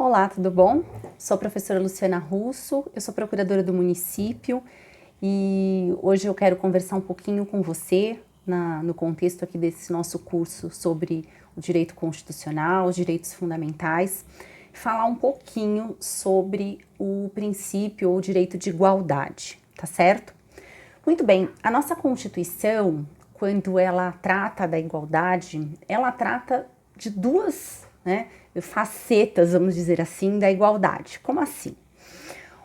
Olá, tudo bom? Sou a professora Luciana Russo, eu sou procuradora do município e hoje eu quero conversar um pouquinho com você no contexto aqui desse nosso curso sobre o direito constitucional, os direitos fundamentais, falar um pouquinho sobre o princípio ou o direito de igualdade, tá certo? Muito bem, a nossa Constituição, quando ela trata da igualdade, ela trata de duas, facetas, vamos dizer assim, da igualdade. Como assim?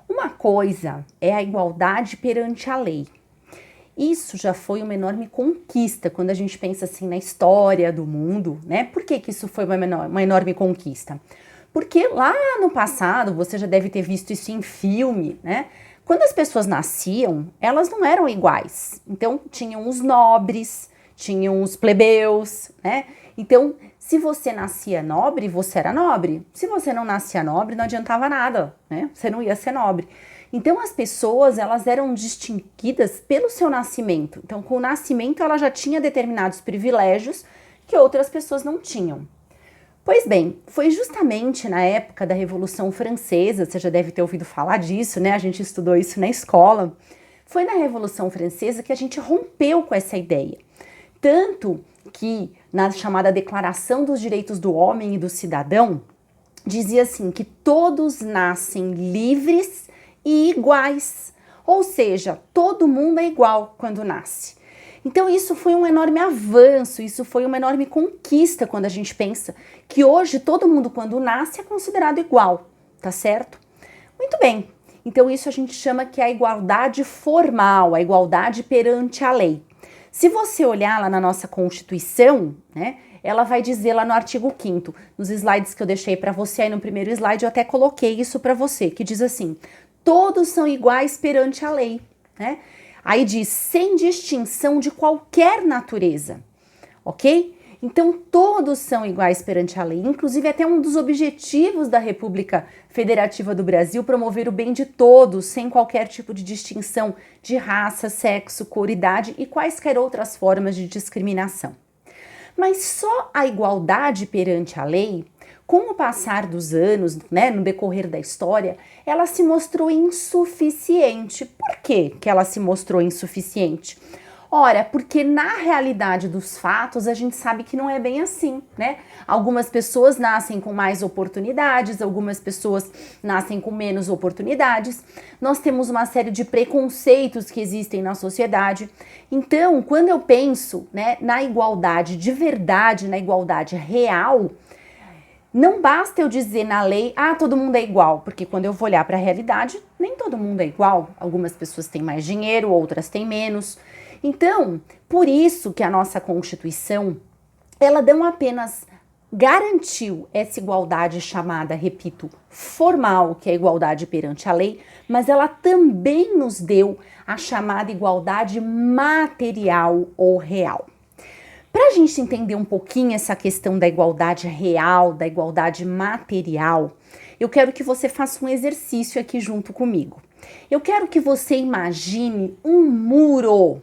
Uma coisa é a igualdade perante a lei. Isso já foi uma enorme conquista quando a gente pensa assim na história do mundo, né? Por que isso foi uma enorme conquista? Porque lá no passado, você já deve ter visto isso em filme, né? Quando as pessoas nasciam, elas não eram iguais. Então, tinham os nobres, tinham os plebeus, né? Então, se você nascia nobre, você era nobre. Se você não nascia nobre, não adiantava nada, né? Você não ia ser nobre. Então, as pessoas, elas eram distinguidas pelo seu nascimento. Então, com o nascimento, ela já tinha determinados privilégios que outras pessoas não tinham. Pois bem, foi justamente na época da Revolução Francesa, você já deve ter ouvido falar disso, né? A gente estudou isso na escola. Foi na Revolução Francesa que a gente rompeu com essa ideia. Tanto que na chamada Declaração dos Direitos do Homem e do Cidadão, dizia assim que todos nascem livres e iguais. Ou seja, todo mundo é igual quando nasce. Então isso foi um enorme avanço, isso foi uma enorme conquista quando a gente pensa que hoje todo mundo quando nasce é considerado igual, tá certo? Muito bem, então isso a gente chama que é a igualdade formal, a igualdade perante a lei. Se você olhar lá na nossa Constituição, né, ela vai dizer lá no artigo 5º, nos slides que eu deixei para você aí no primeiro slide, eu até coloquei isso para você, que diz assim, todos são iguais perante a lei, né? Aí diz, sem distinção de qualquer natureza, ok? Então, todos são iguais perante a lei. Inclusive, até um dos objetivos da República Federativa do Brasil, promover o bem de todos, sem qualquer tipo de distinção de raça, sexo, cor, idade e quaisquer outras formas de discriminação. Mas só a igualdade perante a lei, com o passar dos anos, né, no decorrer da história, ela se mostrou insuficiente. Por que ela se mostrou insuficiente? Ora, porque na realidade dos fatos a gente sabe que não é bem assim, né? Algumas pessoas nascem com mais oportunidades, algumas pessoas nascem com menos oportunidades. Nós temos uma série de preconceitos que existem na sociedade. Então, quando eu penso, né, na igualdade de verdade, na igualdade real, não basta eu dizer na lei, todo mundo é igual, porque quando eu vou olhar para a realidade, nem todo mundo é igual. Algumas pessoas têm mais dinheiro, outras têm menos. Então, por isso que a nossa Constituição, ela não apenas garantiu essa igualdade chamada, repito, formal, que é a igualdade perante a lei, mas ela também nos deu a chamada igualdade material ou real. Para a gente entender um pouquinho essa questão da igualdade real, da igualdade material, eu quero que você faça um exercício aqui junto comigo. Eu quero que você imagine um muro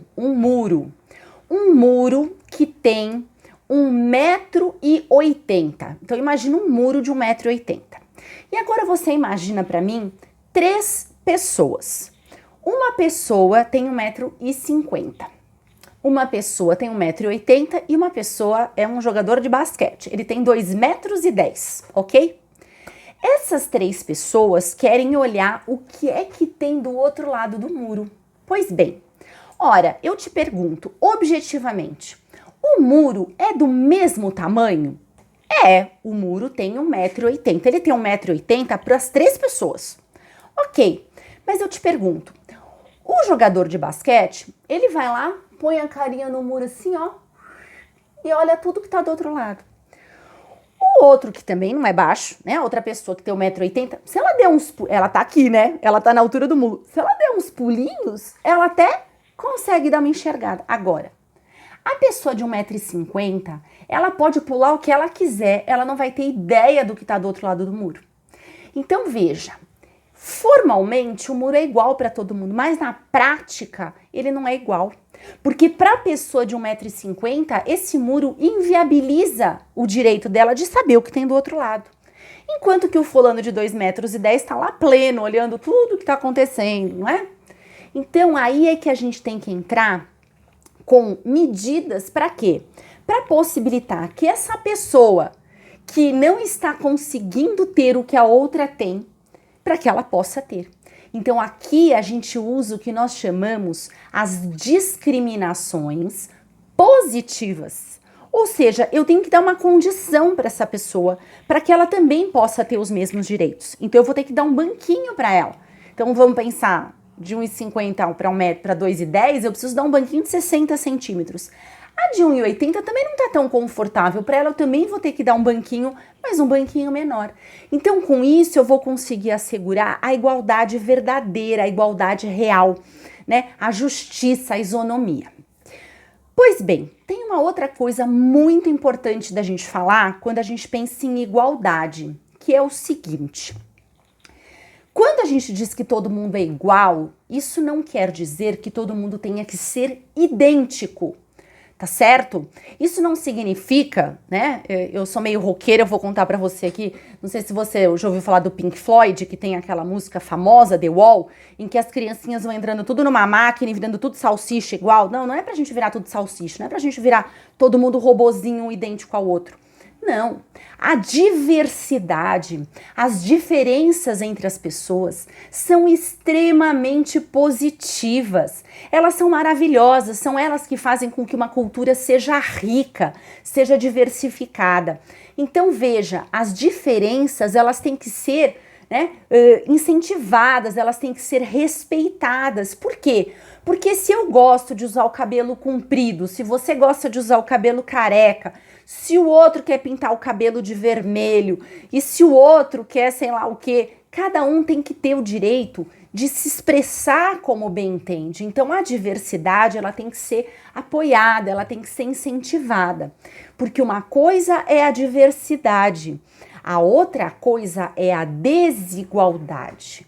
que tem 1,80 m. Então imagine um muro de 1,80 m. E agora você imagina para mim 3 pessoas. Uma pessoa tem 1,50 m. Uma pessoa tem 1,80 m e uma pessoa é um jogador de basquete. Ele tem 2,10 m, ok? Essas 3 pessoas querem olhar o que é que tem do outro lado do muro. Pois bem, ora, eu te pergunto, objetivamente, o muro é do mesmo tamanho? O muro tem 1,80 m. Ele tem 1,80 m para as 3 pessoas. Ok, mas eu te pergunto, o jogador de basquete, ele vai lá, põe a carinha no muro assim, ó, e olha tudo que tá do outro lado. O outro que também não é baixo, né? Outra pessoa que tem 1,80 m, se ela der ela tá aqui, né? Ela tá na altura do muro. Se ela der uns pulinhos, ela até consegue dar uma enxergada. Agora, a pessoa de 1,50 m, ela pode pular o que ela quiser, ela não vai ter ideia do que tá do outro lado do muro. Então, veja, formalmente o muro é igual para todo mundo, mas na prática ele não é igual. Porque para a pessoa de 1,50 m, esse muro inviabiliza o direito dela de saber o que tem do outro lado. enquanto que o fulano de 2,10 metros está lá pleno, olhando tudo que está acontecendo, não é? Então aí é que a gente tem que entrar com medidas para quê? Para possibilitar que essa pessoa que não está conseguindo ter o que a outra tem, para que ela possa ter. Então aqui a gente usa o que nós chamamos as discriminações positivas. Ou seja, eu tenho que dar uma condição para essa pessoa, para que ela também possa ter os mesmos direitos. Então eu vou ter que dar um banquinho para ela. Então vamos pensar, de 1,50 para 1 metro para 2,10, eu preciso dar um banquinho de 60 centímetros. A de 1,80 também não está tão confortável, para ela eu também vou ter que dar um banquinho, mas um banquinho menor. Então com isso eu vou conseguir assegurar a igualdade verdadeira, a igualdade real, né? A justiça, a isonomia. Pois bem, tem uma outra coisa muito importante da gente falar quando a gente pensa em igualdade, que é o seguinte: quando a gente diz que todo mundo é igual, isso não quer dizer que todo mundo tenha que ser idêntico, tá certo? Isso não significa, né? Eu sou meio roqueira, eu vou contar pra você aqui. Não sei se você já ouviu falar do Pink Floyd, que tem aquela música famosa, The Wall, em que as criancinhas vão entrando tudo numa máquina e virando tudo salsicha igual. Não, não é pra gente virar tudo salsicha, não é pra gente virar todo mundo robozinho idêntico ao outro. Não, a diversidade, as diferenças entre as pessoas são extremamente positivas. Elas são maravilhosas, são elas que fazem com que uma cultura seja rica, seja diversificada. Então veja, as diferenças elas têm que ser, né, incentivadas, elas têm que ser respeitadas. Por quê? Porque se eu gosto de usar o cabelo comprido, se você gosta de usar o cabelo careca, se o outro quer pintar o cabelo de vermelho e se o outro quer sei lá o quê, cada um tem que ter o direito de se expressar como bem entende. Então a diversidade ela tem que ser apoiada, ela tem que ser incentivada, porque uma coisa é a diversidade, a outra coisa é a desigualdade.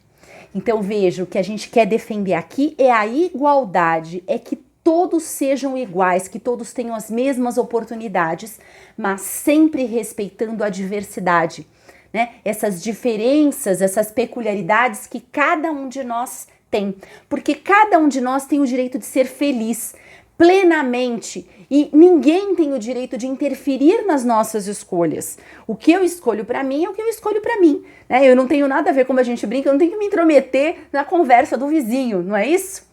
Então veja, o que a gente quer defender aqui é a igualdade, é que todos sejam iguais, que todos tenham as mesmas oportunidades, mas sempre respeitando a diversidade, né? Essas diferenças, essas peculiaridades que cada um de nós tem, porque cada um de nós tem o direito de ser feliz plenamente e ninguém tem o direito de interferir nas nossas escolhas. O que eu escolho para mim é o que eu escolho para mim, né? Eu não tenho nada a ver, como a gente brinca, eu não tenho que me intrometer na conversa do vizinho, não é isso?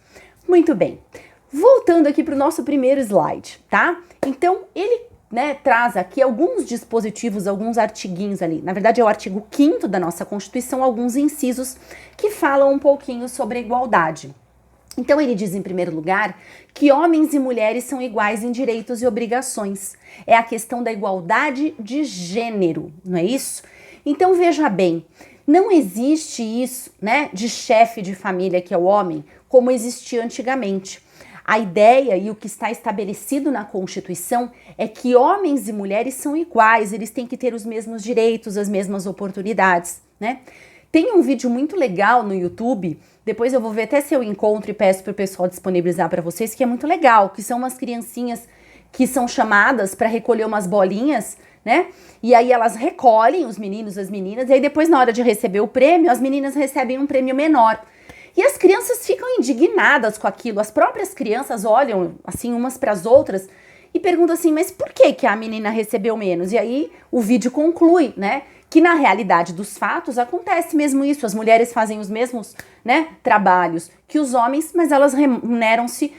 Muito bem. Voltando aqui para o nosso primeiro slide, tá? Então, ele, né, traz aqui alguns dispositivos, alguns artiguinhos ali. Na verdade, é o artigo 5º da nossa Constituição, alguns incisos que falam um pouquinho sobre a igualdade. Então, ele diz, em primeiro lugar, que homens e mulheres são iguais em direitos e obrigações. É a questão da igualdade de gênero, não é isso? Então, veja bem, não existe isso, né, de chefe de família, que é o homem, como existia antigamente. A ideia e o que está estabelecido na Constituição é que homens e mulheres são iguais, eles têm que ter os mesmos direitos, as mesmas oportunidades, né? Tem um vídeo muito legal no YouTube, depois eu vou ver até se eu encontro e peço para o pessoal disponibilizar para vocês, que é muito legal, que são umas criancinhas que são chamadas para recolher umas bolinhas, né? E aí elas recolhem, os meninos, as meninas, e aí depois na hora de receber o prêmio, as meninas recebem um prêmio menor. E as crianças ficam indignadas com aquilo. As próprias crianças olham assim umas para as outras e perguntam assim, mas por que que a menina recebeu menos? E aí o vídeo conclui, né, que na realidade dos fatos acontece mesmo isso. As mulheres fazem os mesmos, né, trabalhos que os homens, mas elas remuneram-se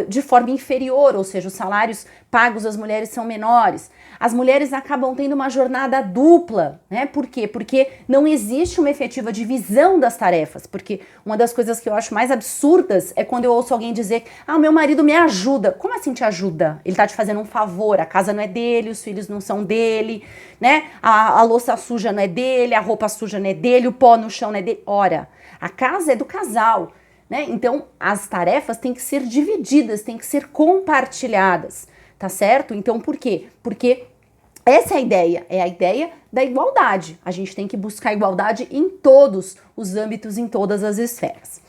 de forma inferior, ou seja, os salários pagos às mulheres são menores. As mulheres acabam tendo uma jornada dupla, né? Por quê? Porque não existe uma efetiva divisão das tarefas, porque uma das coisas que eu acho mais absurdas é quando eu ouço alguém dizer, ah, o meu marido me ajuda. Como assim te ajuda? Ele tá te fazendo um favor, a casa não é dele, os filhos não são dele, né? A louça suja não é dele, a roupa suja não é dele, o pó no chão não é dele. Ora, a casa é do casal, né? Então, as tarefas têm que ser divididas, têm que ser compartilhadas, tá certo? Então, por quê? Porque essa é a ideia da igualdade. A gente tem que buscar igualdade em todos os âmbitos, em todas as esferas.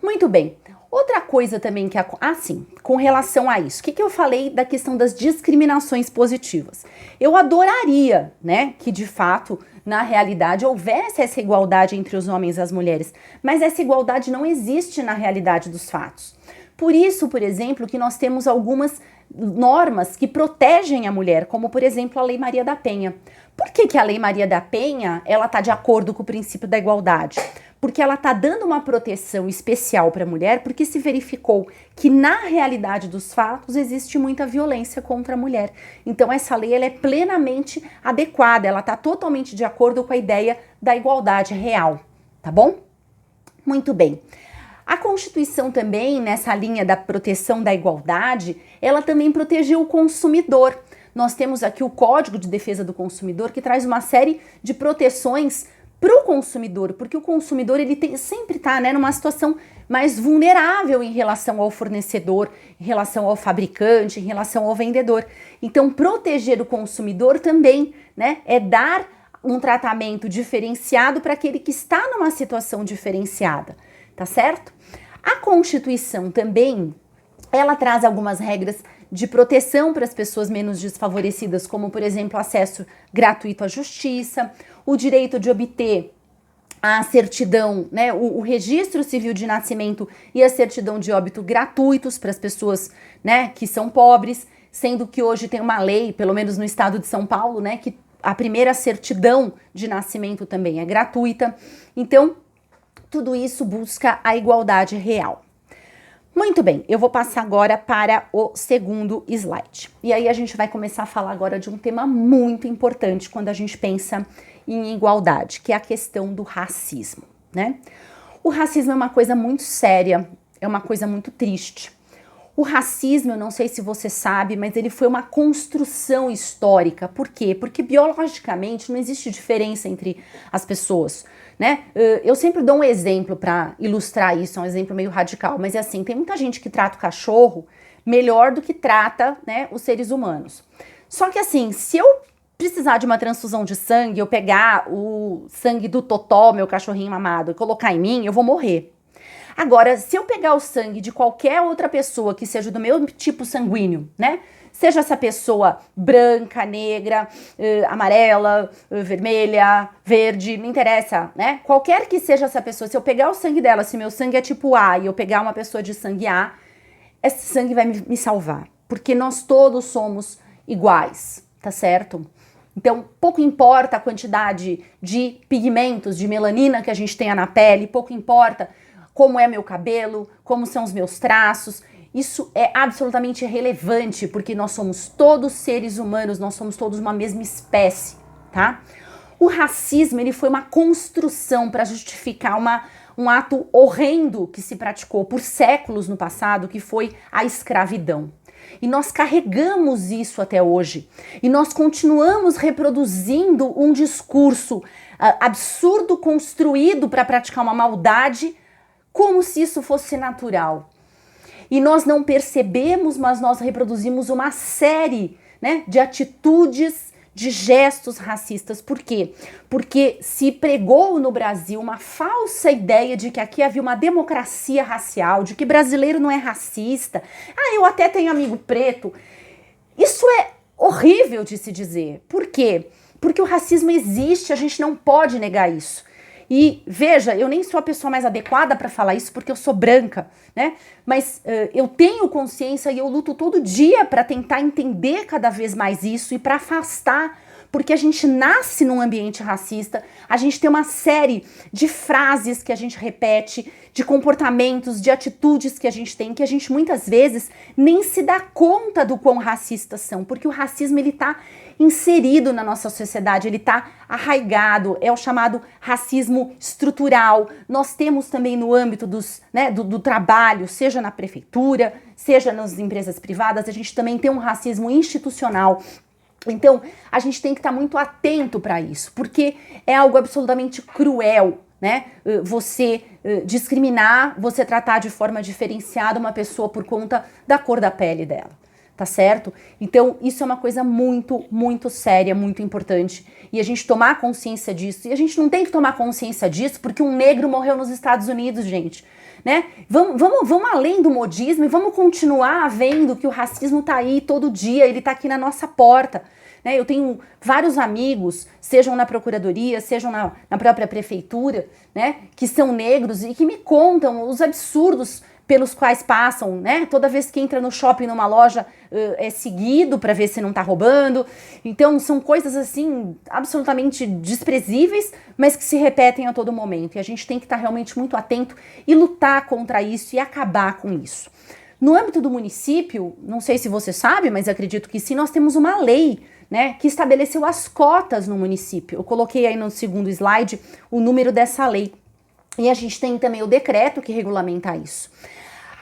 Muito bem. Outra coisa também que... sim, com relação a isso, o que eu falei da questão das discriminações positivas? Eu adoraria, né, que de fato, na realidade, houvesse essa igualdade entre os homens e as mulheres, mas essa igualdade não existe na realidade dos fatos. Por isso, por exemplo, que nós temos algumas normas que protegem a mulher, como por exemplo a Lei Maria da Penha. Por que a Lei Maria da Penha, ela está de acordo com o princípio da igualdade? Porque ela está dando uma proteção especial para a mulher, porque se verificou que na realidade dos fatos existe muita violência contra a mulher. Então essa lei ela é plenamente adequada, ela está totalmente de acordo com a ideia da igualdade real, tá bom? Muito bem. A Constituição também, nessa linha da proteção da igualdade, ela também protegeu o consumidor. Nós temos aqui o Código de Defesa do Consumidor, que traz uma série de proteções para o consumidor, porque o consumidor ele sempre está, né, numa situação mais vulnerável em relação ao fornecedor, em relação ao fabricante, em relação ao vendedor. Então, proteger o consumidor também, né, é dar um tratamento diferenciado para aquele que está numa situação diferenciada, tá certo? A Constituição também, ela traz algumas regras de proteção para as pessoas menos desfavorecidas, como, por exemplo, acesso gratuito à justiça, o direito de obter a certidão, né, o registro civil de nascimento e a certidão de óbito gratuitos para as pessoas, né, que são pobres, sendo que hoje tem uma lei, pelo menos no estado de São Paulo, né, que a primeira certidão de nascimento também é gratuita. Então, tudo isso busca a igualdade real. Muito bem, eu vou passar agora para o segundo slide. E aí a gente vai começar a falar agora de um tema muito importante quando a gente pensa em igualdade, que é a questão do racismo, né? O racismo é uma coisa muito séria, é uma coisa muito triste. O racismo, eu não sei se você sabe, mas ele foi uma construção histórica. Por quê? Porque biologicamente não existe diferença entre as pessoas, né? Eu sempre dou um exemplo para ilustrar isso, é um exemplo meio radical, mas é assim, tem muita gente que trata o cachorro melhor do que trata, né, os seres humanos. Só que assim, se eu precisar de uma transfusão de sangue, eu pegar o sangue do Totó, meu cachorrinho mamado, e colocar em mim, eu vou morrer. Agora, se eu pegar o sangue de qualquer outra pessoa que seja do meu tipo sanguíneo, né? Seja essa pessoa branca, negra, amarela, vermelha, verde, não interessa, né? Qualquer que seja essa pessoa, se eu pegar o sangue dela, se meu sangue é tipo A e eu pegar uma pessoa de sangue A, esse sangue vai me salvar, porque nós todos somos iguais, tá certo? Então, pouco importa a quantidade de pigmentos, de melanina que a gente tenha na pele, pouco importa como é meu cabelo, como são os meus traços. Isso é absolutamente irrelevante, porque nós somos todos seres humanos, nós somos todos uma mesma espécie, tá? O racismo, ele foi uma construção para justificar um ato horrendo que se praticou por séculos no passado, que foi a escravidão. E nós carregamos isso até hoje. E nós continuamos reproduzindo um discurso absurdo construído para praticar uma maldade, como se isso fosse natural. E nós não percebemos, mas nós reproduzimos uma série, né, de atitudes, de gestos racistas. Por quê? Porque se pregou no Brasil uma falsa ideia de que aqui havia uma democracia racial, de que brasileiro não é racista. Ah, eu até tenho amigo preto. Isso é horrível de se dizer. Por quê? Porque o racismo existe, a gente não pode negar isso. E veja, eu nem sou a pessoa mais adequada para falar isso porque eu sou branca, né? Mas eu tenho consciência e eu luto todo dia para tentar entender cada vez mais isso e para afastar, porque a gente nasce num ambiente racista, a gente tem uma série de frases que a gente repete, de comportamentos, de atitudes que a gente tem, que a gente muitas vezes nem se dá conta do quão racistas são, porque o racismo ele tá inserido na nossa sociedade, ele tá arraigado, é o chamado racismo estrutural. Nós temos também no âmbito do trabalho, seja na prefeitura, seja nas empresas privadas, a gente também tem um racismo institucional. Então, a gente tem que estar muito atento para isso, porque é algo absolutamente cruel, né? Você discriminar, você tratar de forma diferenciada uma pessoa por conta da cor da pele dela, tá certo? Então, isso é uma coisa muito, muito séria, muito importante. E a gente tomar consciência disso. E a gente não tem que tomar consciência disso porque um negro morreu nos Estados Unidos, gente. Né? Vamos além do modismo e vamos continuar vendo que o racismo tá aí todo dia, ele tá aqui na nossa porta. Né? Eu tenho vários amigos, sejam na procuradoria, sejam na própria prefeitura, né? Que são negros e que me contam os absurdos pelos quais passam, né? Toda vez que entra no shopping, numa loja, é seguido para ver se não tá roubando. Então, são coisas assim, absolutamente desprezíveis, mas que se repetem a todo momento. E a gente tem que estar realmente muito atento e lutar contra isso e acabar com isso. No âmbito do município, não sei se você sabe, mas acredito que sim, nós temos uma lei, né, que estabeleceu as cotas no município. Eu coloquei aí no segundo slide o número dessa lei. E a gente tem também o decreto que regulamenta isso.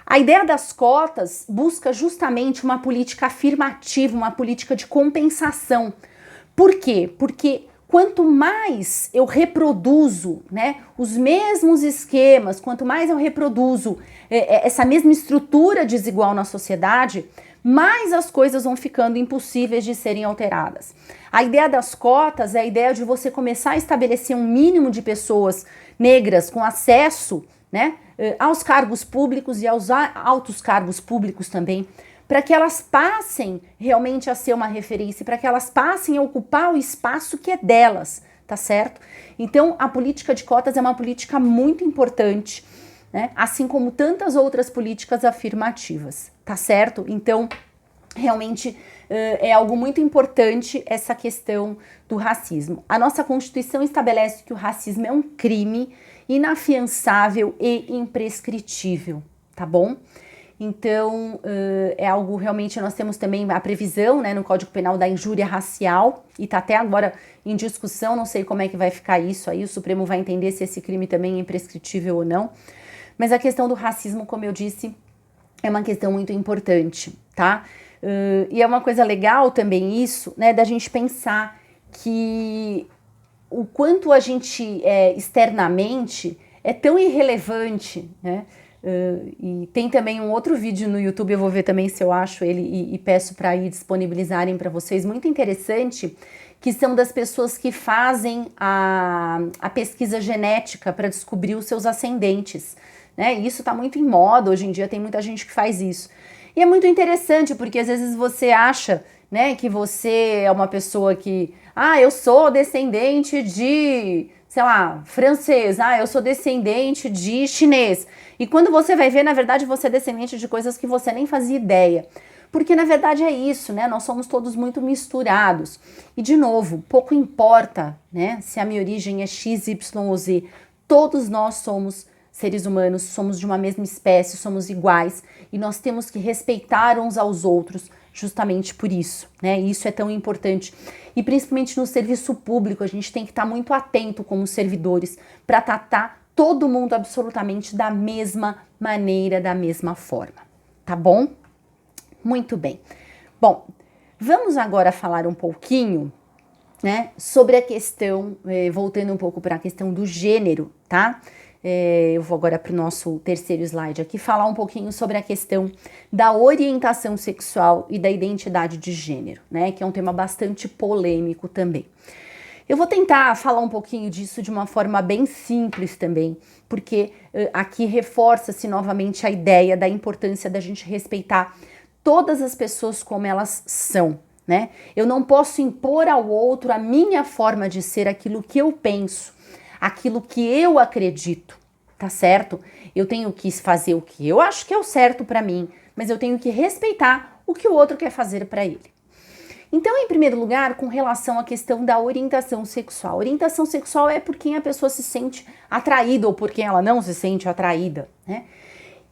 A ideia das cotas busca justamente uma política afirmativa, uma política de compensação. Por quê? Porque quanto mais eu reproduzo, né, os mesmos esquemas, quanto mais eu reproduzo essa mesma estrutura desigual na sociedade, mais as coisas vão ficando impossíveis de serem alteradas. A ideia das cotas é a ideia de você começar a estabelecer um mínimo de pessoas negras com acesso, né, aos cargos públicos e aos altos cargos públicos também, para que elas passem realmente a ser uma referência, para que elas passem a ocupar o espaço que é delas, tá certo? Então, a política de cotas é uma política muito importante, né? Assim como tantas outras políticas afirmativas, tá certo? Então, realmente é algo muito importante essa questão do racismo. A nossa Constituição estabelece que o racismo é um crime inafiançável e imprescritível, tá bom? Então, é algo realmente, nós temos também a previsão, né, no Código Penal da injúria racial, e tá até agora em discussão, não sei como é que vai ficar isso aí, o Supremo vai entender se esse crime também é imprescritível ou não, mas a questão do racismo, como eu disse, é uma questão muito importante, tá? E é uma coisa legal também isso, né, da gente pensar que o quanto a gente externamente é tão irrelevante, né? E tem também um outro vídeo no YouTube, eu vou ver também se eu acho ele e peço para ir disponibilizarem para vocês, muito interessante, que são das pessoas que fazem a pesquisa genética para descobrir os seus ascendentes, né? E isso está muito em moda, hoje em dia tem muita gente que faz isso. E é muito interessante, porque às vezes você acha, né, que você é uma pessoa que, eu sou descendente de, sei lá, francês, eu sou descendente de chinês. E quando você vai ver, na verdade, você é descendente de coisas que você nem fazia ideia. Porque, na verdade, é isso, né? Nós somos todos muito misturados. E, de novo, pouco importa, né, se a minha origem é X, Y ou Z. Todos nós somos seres humanos, somos de uma mesma espécie, somos iguais. E nós temos que respeitar uns aos outros justamente por isso, né? E isso é tão importante. E principalmente no serviço público, a gente tem que estar muito atento como servidores para tratar todo mundo absolutamente da mesma maneira, da mesma forma, tá bom? Muito bem. Bom, vamos agora falar um pouquinho, né, sobre a questão, voltando um pouco para a questão do gênero, tá? Eu vou agora para o nosso terceiro slide aqui, falar um pouquinho sobre a questão da orientação sexual e da identidade de gênero, né, que é um tema bastante polêmico também. Eu vou tentar falar um pouquinho disso de uma forma bem simples também, porque aqui reforça-se novamente a ideia da importância da gente respeitar todas as pessoas como elas são, né? Eu não posso impor ao outro a minha forma de ser, aquilo que eu penso, aquilo que eu acredito, tá certo? Eu tenho que fazer o que eu acho que é o certo para mim, mas eu tenho que respeitar o que o outro quer fazer para ele. Então, em primeiro lugar, com relação à questão da orientação sexual. Orientação sexual é por quem a pessoa se sente atraída ou por quem ela não se sente atraída, né?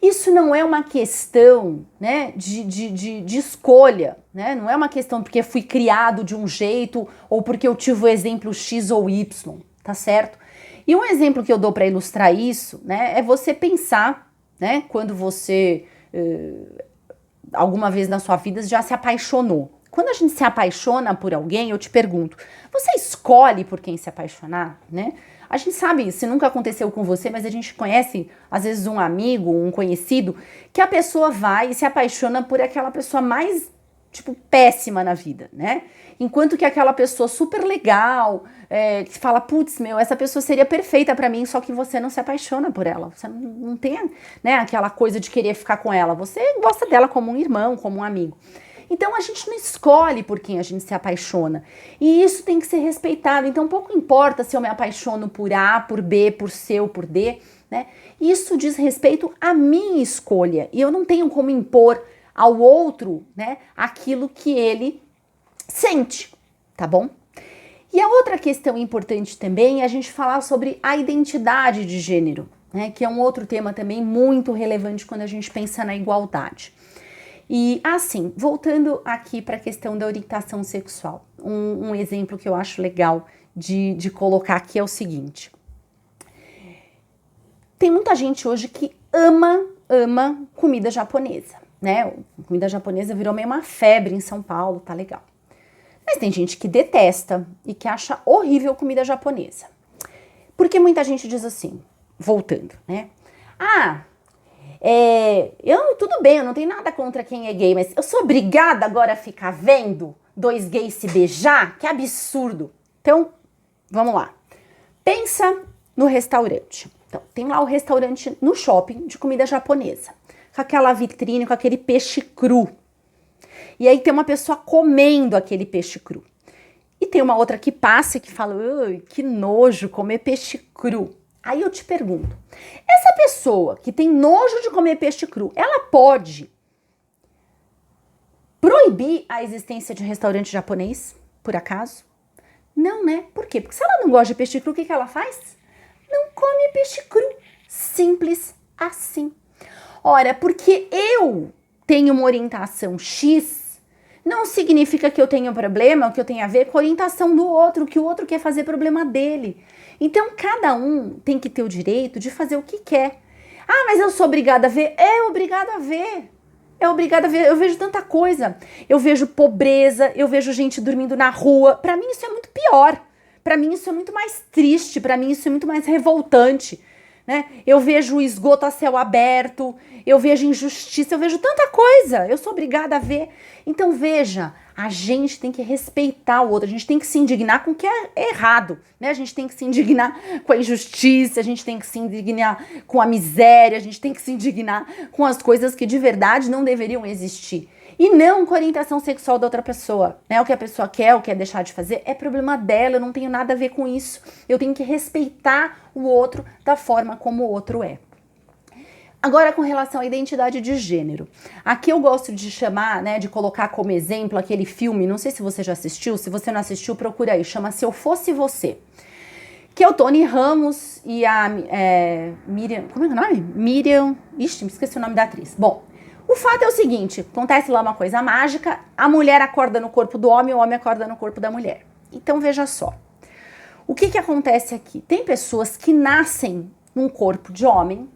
Isso não é uma questão, né, de escolha, né? Não é uma questão porque fui criado de um jeito ou porque eu tive o exemplo X ou Y, tá certo? E um exemplo que eu dou para ilustrar isso, né, é você pensar, né, quando você alguma vez na sua vida já se apaixonou. Quando a gente se apaixona por alguém, eu te pergunto, você escolhe por quem se apaixonar, né? A gente sabe, se nunca aconteceu com você, mas a gente conhece, às vezes, um amigo, um conhecido, que a pessoa vai e se apaixona por aquela pessoa mais tipo, péssima na vida, né? Enquanto que aquela pessoa super legal, que fala, putz, meu, essa pessoa seria perfeita pra mim, só que você não se apaixona por ela. Você não tem, né, aquela coisa de querer ficar com ela. Você gosta dela como um irmão, como um amigo. Então a gente não escolhe por quem a gente se apaixona. E isso tem que ser respeitado. Então pouco importa se eu me apaixono por A, por B, por C ou por D, né? Isso diz respeito à minha escolha. E eu não tenho como impor ao outro, né, aquilo que ele sente, tá bom? E a outra questão importante também é a gente falar sobre a identidade de gênero, né, que é um outro tema também muito relevante quando a gente pensa na igualdade. E assim, voltando aqui para a questão da orientação sexual, um exemplo que eu acho legal de colocar aqui é o seguinte. Tem muita gente hoje que ama comida japonesa, né? Comida japonesa virou meio uma febre em São Paulo, tá legal. Mas tem gente que detesta e que acha horrível comida japonesa. Porque muita gente diz assim, voltando, né? Tudo bem, eu não tenho nada contra quem é gay, mas eu sou obrigada agora a ficar vendo dois gays se beijar? Que absurdo. Então, vamos lá. Pensa no restaurante. Então, tem lá o restaurante no shopping de comida japonesa, com aquela vitrine, com aquele peixe cru. E aí tem uma pessoa comendo aquele peixe cru. E tem uma outra que passa e que fala, que nojo comer peixe cru. Aí eu te pergunto, essa pessoa que tem nojo de comer peixe cru, ela pode proibir a existência de um restaurante japonês, por acaso? Não, né? Por quê? Porque se ela não gosta de peixe cru, o que ela faz? Não come peixe cru. Simples assim. Ora, porque eu tenho uma orientação X, não significa que eu tenho problema, que eu tenho a ver com a orientação do outro, que o outro quer fazer problema dele. Então, cada um tem que ter o direito de fazer o que quer. Mas eu sou obrigada a ver? É obrigada a ver. É obrigada a ver. Eu vejo tanta coisa. Eu vejo pobreza, eu vejo gente dormindo na rua. Para mim, isso é muito pior. Para mim, isso é muito mais triste. Para mim, isso é muito mais revoltante. Né? Eu vejo o esgoto a céu aberto, eu vejo injustiça, eu vejo tanta coisa, eu sou obrigada a ver. Então veja, a gente tem que respeitar o outro, a gente tem que se indignar com o que é errado, né? A gente tem que se indignar com a injustiça, a gente tem que se indignar com a miséria, a gente tem que se indignar com as coisas que de verdade não deveriam existir. E não com a orientação sexual da outra pessoa, né? O que a pessoa quer ou quer deixar de fazer é problema dela, eu não tenho nada a ver com isso. Eu tenho que respeitar o outro da forma como o outro é. Agora, com relação à identidade de gênero. Aqui eu gosto de chamar, né, de colocar como exemplo aquele filme, não sei se você já assistiu, se você não assistiu, procura aí, chama Se Eu Fosse Você. Que é o Tony Ramos e a Miriam, como é o nome? Miriam, me esqueci o nome da atriz. Bom, o fato é o seguinte, acontece lá uma coisa mágica, a mulher acorda no corpo do homem, o homem acorda no corpo da mulher. Então veja só, o que acontece aqui? Tem pessoas que nascem num corpo de homem,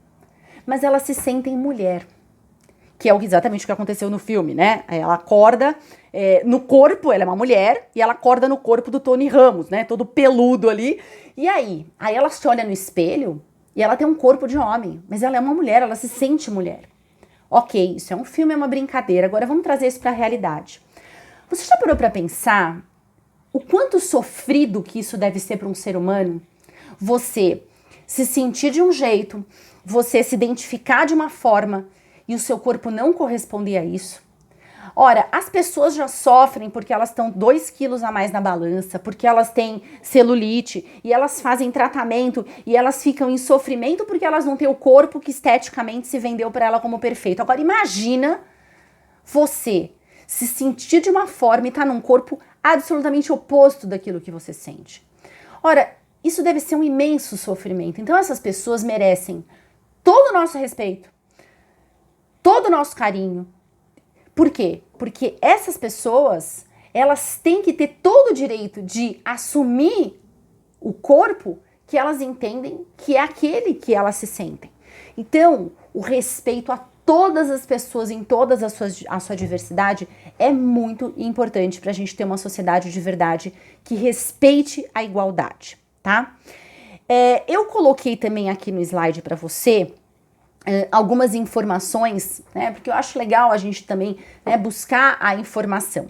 mas elas se sentem mulher, que é exatamente o que aconteceu no filme, né? Ela acorda no corpo, ela é uma mulher, e ela acorda no corpo do Tony Ramos, né? Todo peludo ali. E aí ela se olha no espelho e ela tem um corpo de homem, mas ela é uma mulher, ela se sente mulher. Ok, isso é um filme, é uma brincadeira. Agora vamos trazer isso para a realidade. Você já parou para pensar o quanto sofrido que isso deve ser para um ser humano? Você se sentir de um jeito, você se identificar de uma forma e o seu corpo não corresponder a isso. Ora, as pessoas já sofrem porque elas estão 2 quilos a mais na balança, porque elas têm celulite e elas fazem tratamento e elas ficam em sofrimento porque elas não têm o corpo que esteticamente se vendeu para ela como perfeito. Agora imagina você se sentir de uma forma e estar num corpo absolutamente oposto daquilo que você sente. Ora, isso deve ser um imenso sofrimento. Então essas pessoas merecem todo o nosso respeito, todo o nosso carinho. Por quê? Porque essas pessoas, elas têm que ter todo o direito de assumir o corpo que elas entendem que é aquele que elas se sentem. Então, o respeito a todas as pessoas em todas a sua diversidade é muito importante para a gente ter uma sociedade de verdade que respeite a igualdade, tá? Eu coloquei também aqui no slide para você algumas informações, né, porque eu acho legal a gente também, né, buscar a informação.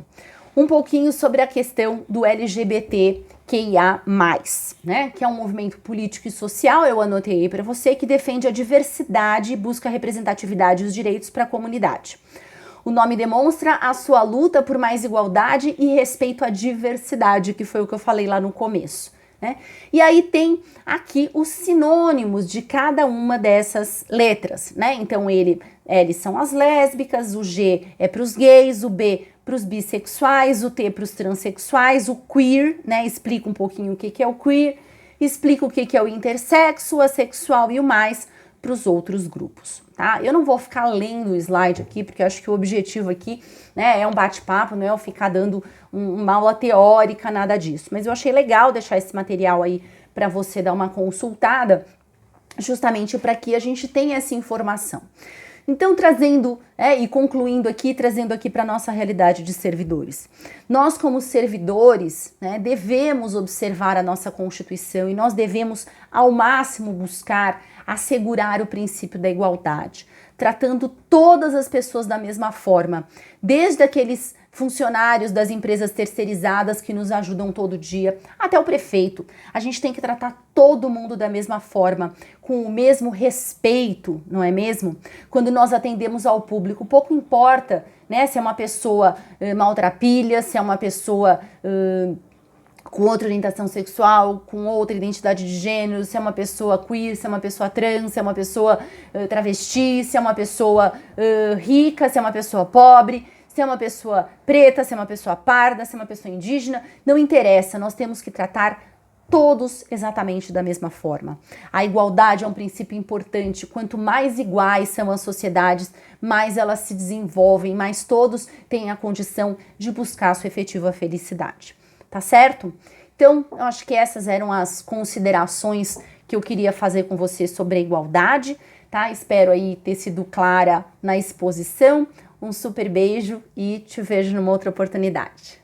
Um pouquinho sobre a questão do LGBTQIA+, né, que é um movimento político e social, eu anotei aí para você, que defende a diversidade e busca a representatividade e os direitos para a comunidade. O nome demonstra a sua luta por mais igualdade e respeito à diversidade, que foi o que eu falei lá no começo, né? E aí tem aqui os sinônimos de cada uma dessas letras, né? Então L são as lésbicas, o G é para os gays, o B para os bissexuais, o T para os transexuais, o queer, né? Explica um pouquinho o que é o queer, explica o que é o intersexo, o assexual e o mais para os outros grupos, tá? Eu não vou ficar lendo o slide aqui, porque eu acho que o objetivo aqui, né, é um bate-papo, não é eu ficar dando uma aula teórica, nada disso. Mas eu achei legal deixar esse material aí para você dar uma consultada, justamente para que a gente tenha essa informação. Então, trazendo e concluindo aqui, trazendo aqui para a nossa realidade de servidores. Nós, como servidores, né, devemos observar a nossa Constituição e nós devemos, ao máximo, buscar assegurar o princípio da igualdade, tratando todas as pessoas da mesma forma, desde aqueles funcionários das empresas terceirizadas que nos ajudam todo dia, até o prefeito. A gente tem que tratar todo mundo da mesma forma, com o mesmo respeito, não é mesmo? Quando nós atendemos ao público, pouco importa, né, se é uma pessoa maltrapilha, se é uma pessoa com outra orientação sexual, com outra identidade de gênero, se é uma pessoa queer, se é uma pessoa trans, se é uma pessoa travesti, se é uma pessoa rica, se é uma pessoa pobre, se é uma pessoa preta, se é uma pessoa parda, se é uma pessoa indígena, não interessa, nós temos que tratar todos exatamente da mesma forma. A igualdade é um princípio importante, quanto mais iguais são as sociedades, mais elas se desenvolvem, mais todos têm a condição de buscar a sua efetiva felicidade. Tá certo? Então, eu acho que essas eram as considerações que eu queria fazer com você sobre a igualdade, tá? Espero aí ter sido clara na exposição. Um super beijo e te vejo numa outra oportunidade.